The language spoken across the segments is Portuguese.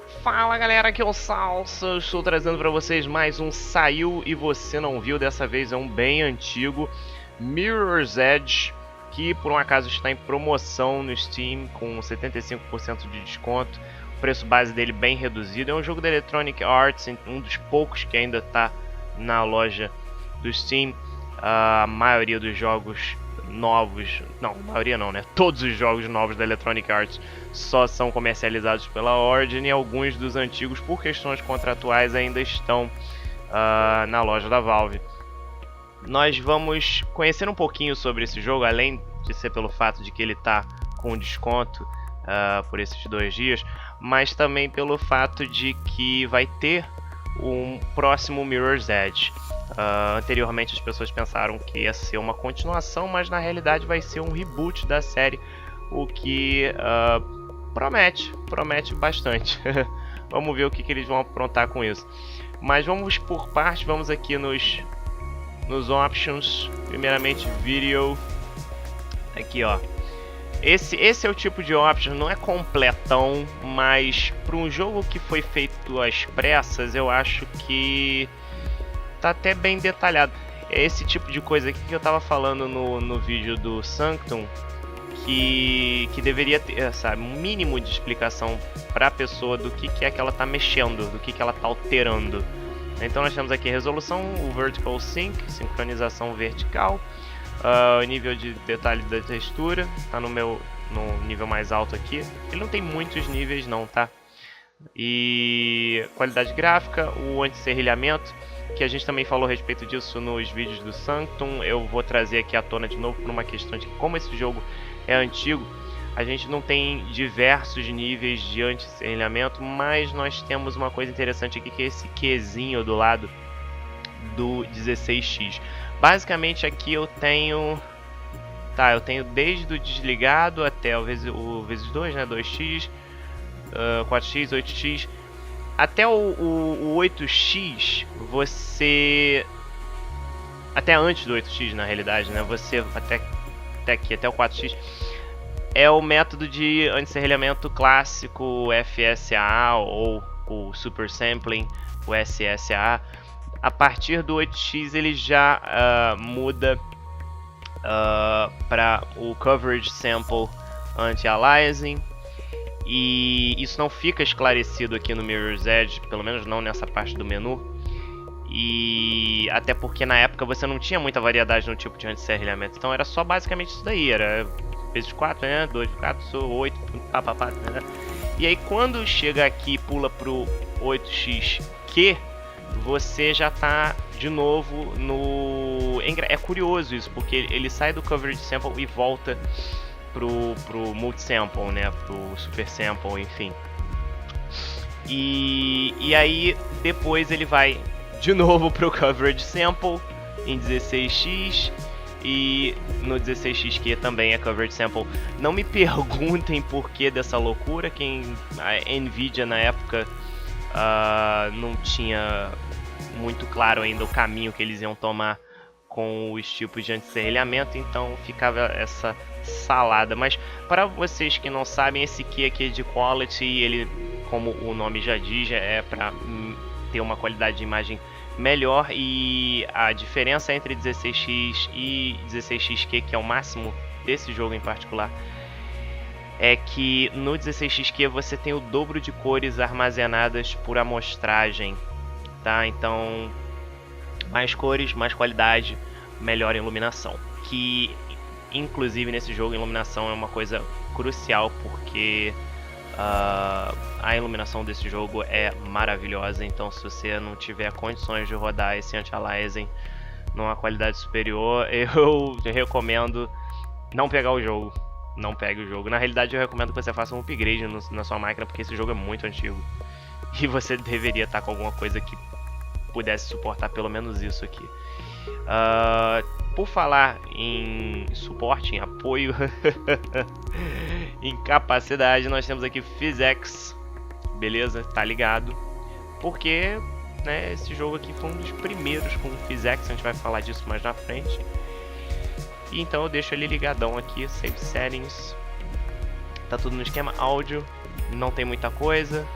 Fala galera, aqui é o Salsa, estou trazendo para vocês mais um Saiu e Você Não Viu. Dessa vez é um bem antigo, Mirror's Edge, que por um acaso está em promoção no Steam com 75% de desconto. O preço base dele bem reduzido. É um jogo da Electronic Arts, um dos poucos que ainda está na loja do Steam. A maioria dos jogos novos, não, a maioria não, né? Todos os jogos novos da Electronic Arts só são comercializados pela Origin, e alguns dos antigos, por questões contratuais, ainda estão na loja da Valve. Nós vamos conhecer um pouquinho sobre esse jogo, além de ser pelo fato de que ele está com desconto por esses 2 dias, mas também pelo fato de que vai ter um próximo Mirror's Edge. Anteriormente as pessoas pensaram que ia ser uma continuação, mas na realidade vai ser um reboot da série, o que promete bastante. Vamos ver o que eles vão aprontar com isso. Mas vamos por parte, vamos aqui nos options. Primeiramente video. Aqui ó. Esse é o tipo de option, não é completão, mas para um jogo que foi feito às pressas, eu acho que tá até bem detalhado. É esse tipo de coisa aqui que eu tava falando no vídeo do Sanctum, que deveria ter, sabe, um mínimo de explicação para a pessoa do que é que ela tá mexendo, do que ela tá alterando. Então nós temos aqui resolução, o vertical sync, sincronização vertical, o nível de detalhe da textura tá no nível mais alto aqui. Ele não tem muitos níveis não, tá? E qualidade gráfica, o anti-serrilhamento, que a gente também falou a respeito disso nos vídeos do Sanctum. Eu vou trazer aqui à tona de novo por uma questão de que, como esse jogo é antigo, a gente não tem diversos níveis de anti-serrilhamento, mas nós temos uma coisa interessante aqui, que é esse Qzinho do lado do 16x. Basicamente aqui eu tenho desde o desligado até o vezes 2, né, 2x, 4x, 8x. Até o 8x, você... Até antes do 8x, na realidade, né? Você, até aqui, até o 4x, é o método de anti-serrilhamento clássico, FSAA, ou o Super Sampling, o SSAA. A partir do 8x ele já muda para o Coverage Sample Anti-Aliasing. E isso não fica esclarecido aqui no Mirror's Edge, pelo menos não nessa parte do menu. E até porque na época você não tinha muita variedade no tipo de anti-serrilhamento. Então era só basicamente isso daí, era vezes 4, né? 2 vezes 4, 8, papapá, né? E aí quando chega aqui e pula pro 8xQ, você já tá de novo no... É curioso isso, porque ele sai do Coverage Sample e volta pro multisample, né, pro super sample, enfim. E aí depois ele vai de novo pro coverage sample em 16x, e no 16xQ também é coverage sample. Não me perguntem por que dessa loucura, a Nvidia na época não tinha muito claro ainda o caminho que eles iam tomar com os tipos de anti-serrilhamento, então ficava essa salada. Mas para vocês que não sabem, esse key aqui é de quality, ele, como o nome já diz, é para ter uma qualidade de imagem melhor, e a diferença entre 16x e 16xQ, que é o máximo desse jogo em particular, é que no 16xQ você tem o dobro de cores armazenadas por amostragem, tá? Então, mais cores, mais qualidade, melhor iluminação, que inclusive nesse jogo a iluminação é uma coisa crucial, porque a iluminação desse jogo é maravilhosa. Então se você não tiver condições de rodar esse anti-aliasing numa qualidade superior, eu recomendo não pegar o jogo. Não pegue o jogo. Na realidade eu recomendo que você faça um upgrade na sua máquina, porque esse jogo é muito antigo e você deveria estar com alguma coisa que pudesse suportar pelo menos isso aqui. Por falar em suporte, em apoio, em capacidade, nós temos aqui PhysX, beleza? Tá ligado? Porque, né, esse jogo aqui foi um dos primeiros com PhysX, a gente vai falar disso mais na frente. E então eu deixo ele ligadão aqui, Save Settings. Tá tudo no esquema. Áudio, não tem muita coisa.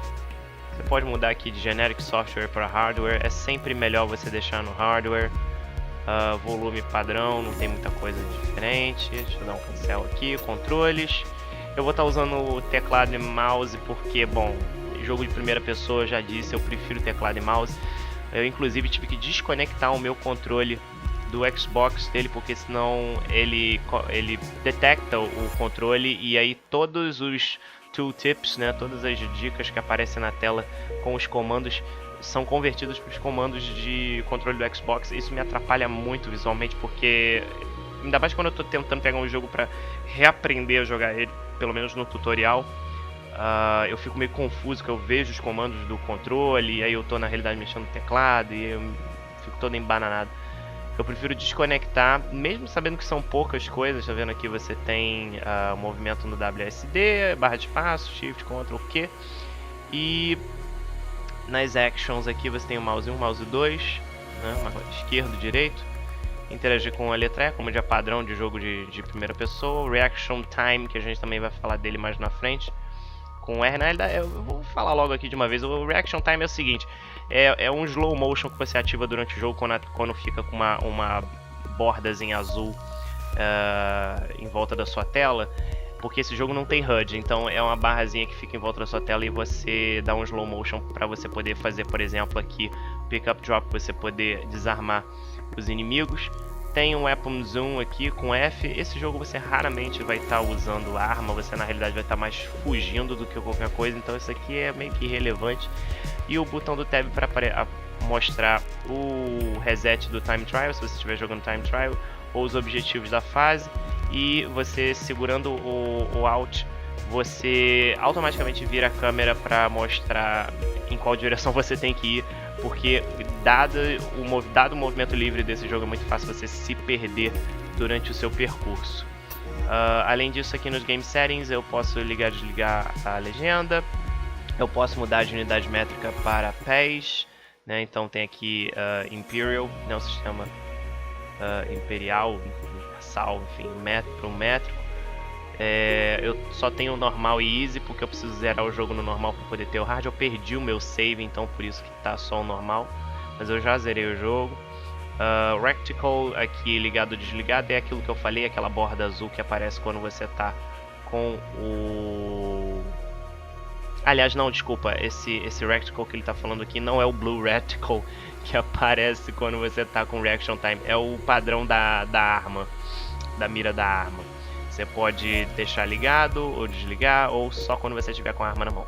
Você pode mudar aqui de generic software para hardware, é sempre melhor você deixar no hardware. Volume padrão, não tem muita coisa diferente. Deixa eu dar um cancel aqui, controles. Eu vou estar usando o teclado e mouse porque, bom, jogo de primeira pessoa, já disse, eu prefiro teclado e mouse. Eu inclusive tive que desconectar o meu controle do Xbox dele, porque senão ele detecta o controle e aí todos os tooltips, né, todas as dicas que aparecem na tela com os comandos são convertidos para os comandos de controle do Xbox. Isso me atrapalha muito visualmente, porque ainda mais quando eu estou tentando pegar um jogo para reaprender a jogar ele, pelo menos no tutorial, eu fico meio confuso, que eu vejo os comandos do controle e aí eu tô na realidade mexendo no teclado e eu fico todo embananado. Eu prefiro desconectar, mesmo sabendo que são poucas coisas. Tá vendo aqui, você tem movimento no WSD, barra de espaço, Shift, Ctrl, Q. E nas actions aqui você tem o mouse 1, mouse 2, né, esquerdo, direito. Interagir com a letra E, como já é padrão de jogo de primeira pessoa. Reaction Time, que a gente também vai falar dele mais na frente. Com R, na realidade, eu vou falar logo aqui de uma vez. O Reaction Time é o seguinte: é um slow motion que você ativa durante o jogo quando fica com uma bordazinha azul em volta da sua tela, porque esse jogo não tem HUD, então é uma barrazinha que fica em volta da sua tela e você dá um slow motion para você poder fazer, por exemplo, aqui pick up drop, você poder desarmar os inimigos. Tem um weapon zoom aqui com F. Esse jogo você raramente vai estar usando arma, você na realidade vai estar mais fugindo do que qualquer coisa, então isso aqui é meio que irrelevante. E o botão do tab para mostrar o reset do time trial, se você estiver jogando time trial, ou os objetivos da fase. E você segurando o Alt, você automaticamente vira a câmera para mostrar em qual direção você tem que ir, porque dado o movimento livre desse jogo é muito fácil você se perder durante o seu percurso. Além disso, aqui nos Game Settings eu posso ligar e desligar a legenda, eu posso mudar de unidade métrica para pés, né? Então tem aqui Imperial, né, o sistema imperial, universal, enfim, para um métrico. Eu só tenho o normal e easy porque eu preciso zerar o jogo no normal para poder ter o hard. Eu perdi o meu save, então por isso que tá só o normal, mas eu já zerei o jogo. Reticle aqui ligado ou desligado é aquilo que eu falei, aquela borda azul que aparece quando você tá com o... Aliás, não, desculpa, esse Reticle que ele tá falando aqui não é o Blue Reticle que aparece quando você tá com Reaction Time, é o padrão da arma, da mira da arma. Você pode deixar ligado ou desligar, ou só quando você estiver com a arma na mão.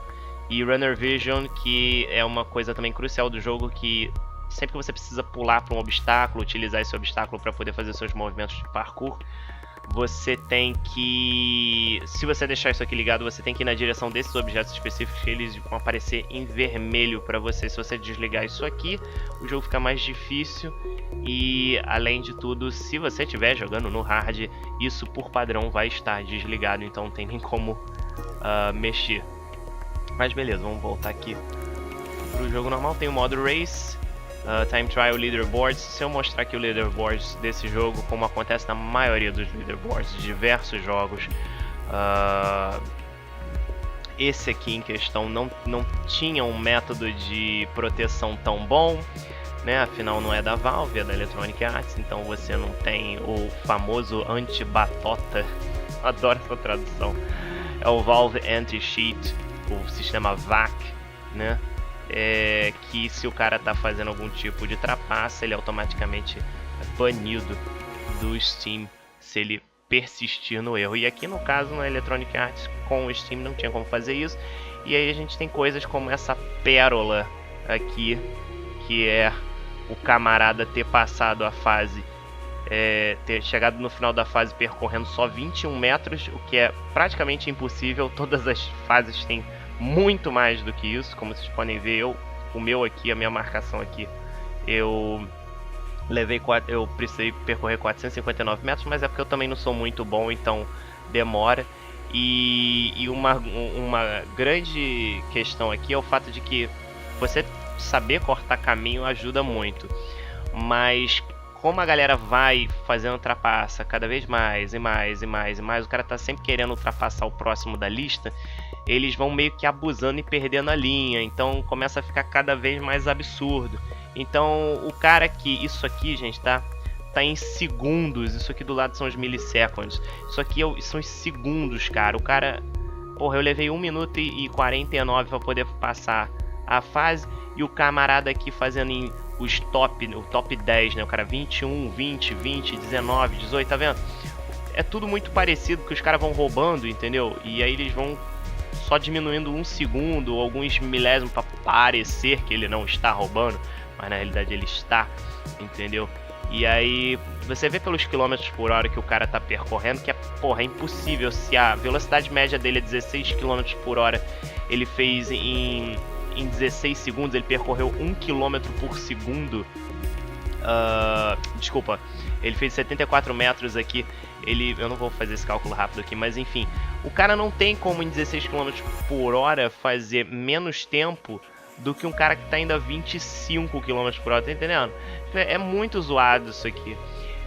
E Runner Vision, que é uma coisa também crucial do jogo, que sempre que você precisa pular para um obstáculo, utilizar esse obstáculo para poder fazer seus movimentos de parkour, você tem que... Se você deixar isso aqui ligado, você tem que ir na direção desses objetos específicos, que eles vão aparecer em vermelho para você. Se você desligar isso aqui, o jogo fica mais difícil. E além de tudo, se você estiver jogando no hard, isso por padrão vai estar desligado, então não tem nem como mexer. Mas beleza, vamos voltar aqui pro jogo normal. Tem o modo Race, Time Trial, Leaderboards. Se eu mostrar aqui o Leaderboards desse jogo, como acontece na maioria dos Leaderboards de diversos jogos, esse aqui em questão não tinha um método de proteção tão bom, né? Afinal não é da Valve, é da Electronic Arts, então você não tem o famoso anti-batota. Adoro essa tradução. É o Valve Anti-Cheat, o sistema VAC, né? Que se o cara tá fazendo algum tipo de trapaça, ele é automaticamente banido do Steam se ele persistir no erro. E aqui no caso, na Electronic Arts, com o Steam não tinha como fazer isso. E aí a gente tem coisas como essa pérola aqui, que é o camarada ter passado a fase, ter chegado no final da fase percorrendo só 21 metros, o que é praticamente impossível. Todas as fases têm muito mais do que isso, como vocês podem ver. O meu aqui, a minha marcação aqui, eu precisei percorrer 459 metros, mas é porque eu também não sou muito bom, então demora. E uma grande questão aqui é o fato de que você saber cortar caminho ajuda muito, mas como a galera vai fazendo trapaça cada vez mais e mais, o cara tá sempre querendo ultrapassar o próximo da lista, eles vão meio que abusando e perdendo a linha, então começa a ficar cada vez mais absurdo. Então o cara que, isso aqui, gente, tá em segundos, isso aqui do lado são os milliseconds, isso aqui são os segundos, cara. O cara, porra, eu levei 1 minuto e 49 pra poder passar a fase, e o camarada aqui fazendo o top 10, né, o cara 21, 20, 20, 19, 18, tá vendo? É tudo muito parecido, porque os caras vão roubando, entendeu? E aí eles vão só diminuindo 1 segundo, alguns milésimos pra parecer que ele não está roubando, mas na realidade ele está, entendeu? E aí você vê pelos quilômetros por hora que o cara tá percorrendo que porra, é impossível. Se a velocidade média dele é 16 km por hora, ele fez em 16 segundos, ele percorreu 1 km por segundo. Desculpa, ele fez 74 metros aqui. Eu não vou fazer esse cálculo rápido aqui, mas enfim, o cara não tem como em 16 km por hora fazer menos tempo do que um cara que tá indo a 25 km por hora, tá entendendo? É muito zoado isso aqui.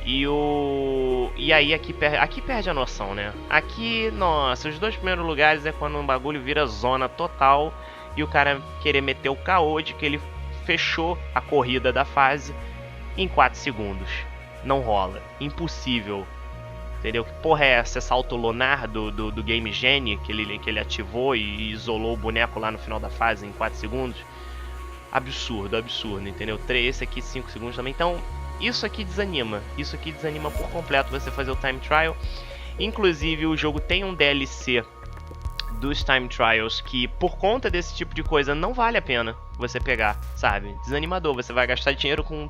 E aí aqui perde a noção, né? Aqui, nossa, os 2 primeiros lugares é quando um bagulho vira zona total e o cara querer meter o caô de que ele fechou a corrida da fase em 4 segundos. Não rola. Impossível. Entendeu? Que porra é essa? Salto lunar do Game Genie que ele ativou e isolou o boneco lá no final da fase em 4 segundos? Absurdo, absurdo, entendeu? Esse aqui 5 segundos também. Então, isso aqui desanima. Isso aqui desanima por completo você fazer o Time Trial. Inclusive, o jogo tem um DLC dos Time Trials que, por conta desse tipo de coisa, não vale a pena você pegar, sabe? Desanimador. Você vai gastar dinheiro com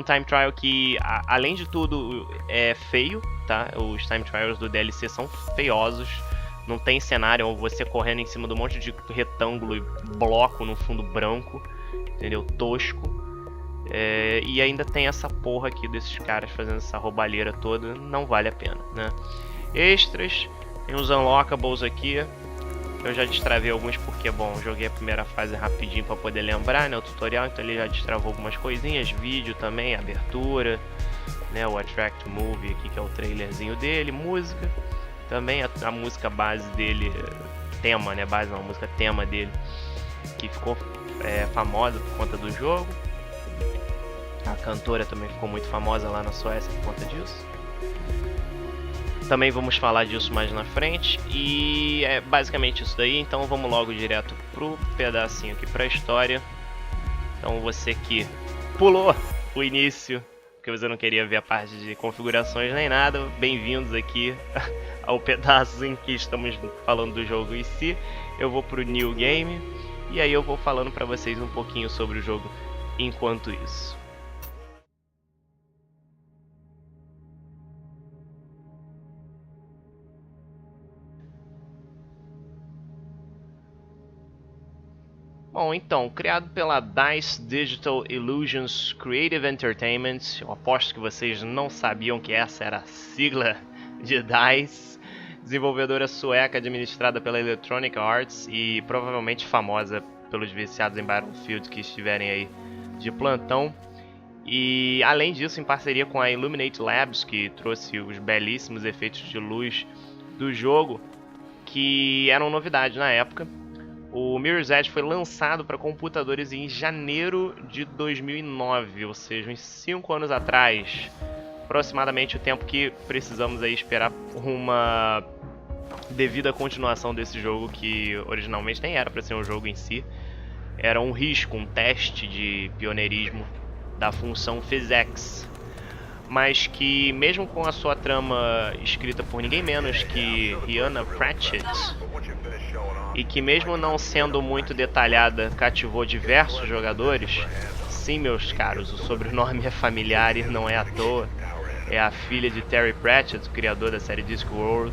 Time Trial que, além de tudo, é feio, tá? Os Time Trials do DLC são feiosos. Não tem cenário, ou você correndo em cima de um monte de retângulo e bloco no fundo branco, entendeu? Tosco. E ainda tem essa porra aqui desses caras fazendo essa roubalheira toda. Não vale a pena, né? Extras, tem os unlockables aqui. Eu já destravei alguns porque, bom, joguei a primeira fase rapidinho pra poder lembrar, né, o tutorial, então ele já destravou algumas coisinhas, vídeo também, abertura, né, o Attract to Movie aqui que é o trailerzinho dele, música, também a música base dele, tema, né, base não, a música tema dele, que ficou famosa por conta do jogo, a cantora também ficou muito famosa lá na Suécia por conta disso. Também vamos falar disso mais na frente. E é basicamente isso daí. Então vamos logo direto pro pedacinho aqui pra história. Então você que pulou o início, porque você não queria ver a parte de configurações nem nada, bem-vindos aqui ao pedaço em que estamos falando do jogo em si. Eu vou pro New Game e aí eu vou falando pra vocês um pouquinho sobre o jogo enquanto isso. Bom, então, criado pela DICE Digital Illusions Creative Entertainment, eu aposto que vocês não sabiam que essa era a sigla de DICE, desenvolvedora sueca administrada pela Electronic Arts e provavelmente famosa pelos viciados em Battlefield que estiverem aí de plantão. E além disso, em parceria com a Illuminate Labs, que trouxe os belíssimos efeitos de luz do jogo, que eram novidade na época. O Mirror's Edge foi lançado para computadores em janeiro de 2009, ou seja, uns 5 anos atrás, aproximadamente o tempo que precisamos aí esperar por uma devida continuação desse jogo, que originalmente nem era para ser um jogo em si, era um risco, um teste de pioneirismo da função PhysX, mas que mesmo com a sua trama escrita por ninguém menos que Rhianna Pratchett, e que mesmo não sendo muito detalhada, cativou diversos jogadores. Sim, meus caros, o sobrenome é familiar e não é à toa. É a filha de Terry Pratchett, o criador da série Discworld,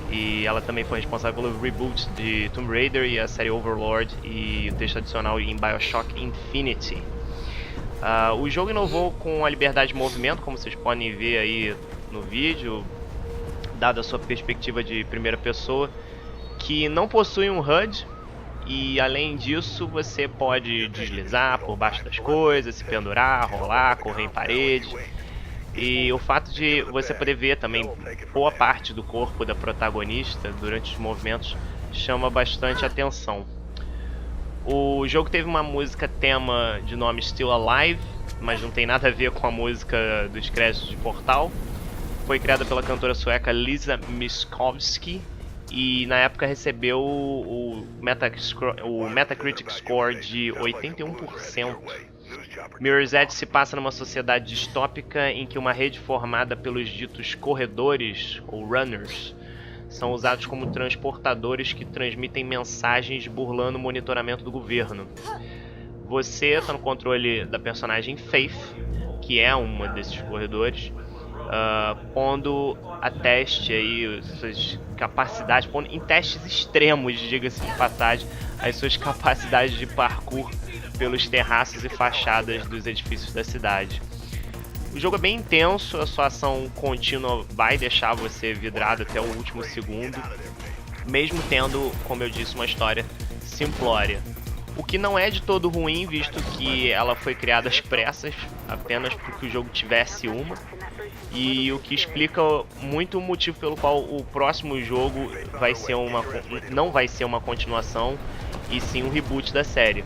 e ela também foi responsável pelo reboot de Tomb Raider e a série Overlord e o texto adicional em BioShock Infinity. O jogo inovou com a liberdade de movimento, como vocês podem ver aí no vídeo, dada a sua perspectiva de primeira pessoa, que não possui um HUD, e além disso você pode deslizar por baixo das coisas, se pendurar, rolar, correr em paredes. E o fato de você poder ver também boa parte do corpo da protagonista durante os movimentos chama bastante atenção. O jogo teve uma música tema de nome Still Alive, mas não tem nada a ver com a música dos créditos de Portal. Foi criada pela cantora sueca Lisa Miskovsky e na época recebeu o Metacritic Score de 81%. Mirror's Edge se passa numa sociedade distópica em que uma rede formada pelos ditos corredores, ou runners, são usados como transportadores que transmitem mensagens burlando o monitoramento do governo. Você está no controle da personagem Faith, que é uma desses corredores, pondo a teste aí suas capacidades, pondo em testes extremos, diga-se de passagem, as suas capacidades de parkour pelos terraços e fachadas dos edifícios da cidade. O jogo é bem intenso, a sua ação contínua vai deixar você vidrado até o último segundo, mesmo tendo, como eu disse, uma história simplória. O que não é de todo ruim, visto que ela foi criada às pressas, apenas porque o jogo tivesse uma, e o que explica muito o motivo pelo qual o próximo jogo não vai ser uma continuação, e sim um reboot da série.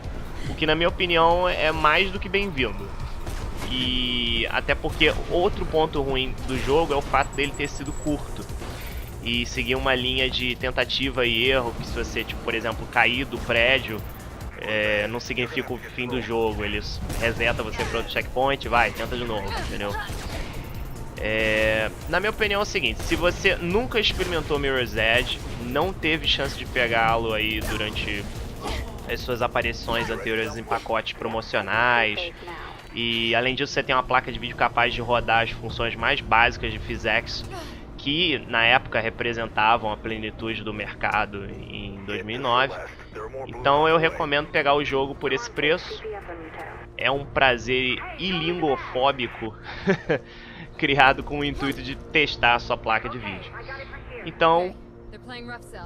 O que, na minha opinião, é mais do que bem-vindo. E até porque outro ponto ruim do jogo é o fato dele ter sido curto e seguir uma linha de tentativa e erro, que se você, tipo, por exemplo, cair do prédio, não significa o fim do jogo. Ele reseta você para outro checkpoint, vai, tenta de novo, entendeu? Na minha opinião é o seguinte: se você nunca experimentou Mirror's Edge, não teve chance de pegá-lo aí durante as suas aparições anteriores em pacotes promocionais, e além disso você tem uma placa de vídeo capaz de rodar as funções mais básicas de PhysX, que na época representavam a plenitude do mercado em 2009, então eu recomendo pegar o jogo por esse preço. É um prazer ilingofóbico criado com o intuito de testar a sua placa de vídeo. Então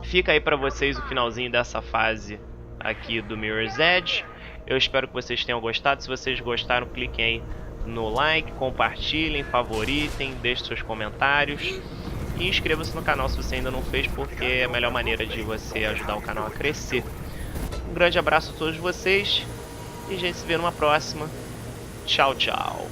fica aí pra vocês o finalzinho dessa fase aqui do Mirror's Edge. Eu espero que vocês tenham gostado. Se vocês gostaram, cliquem aí no like, compartilhem, favoritem, deixem seus comentários e inscreva-se no canal se você ainda não fez, porque é a melhor maneira de você ajudar o canal a crescer. Um grande abraço a todos vocês e a gente se vê numa próxima. Tchau, tchau.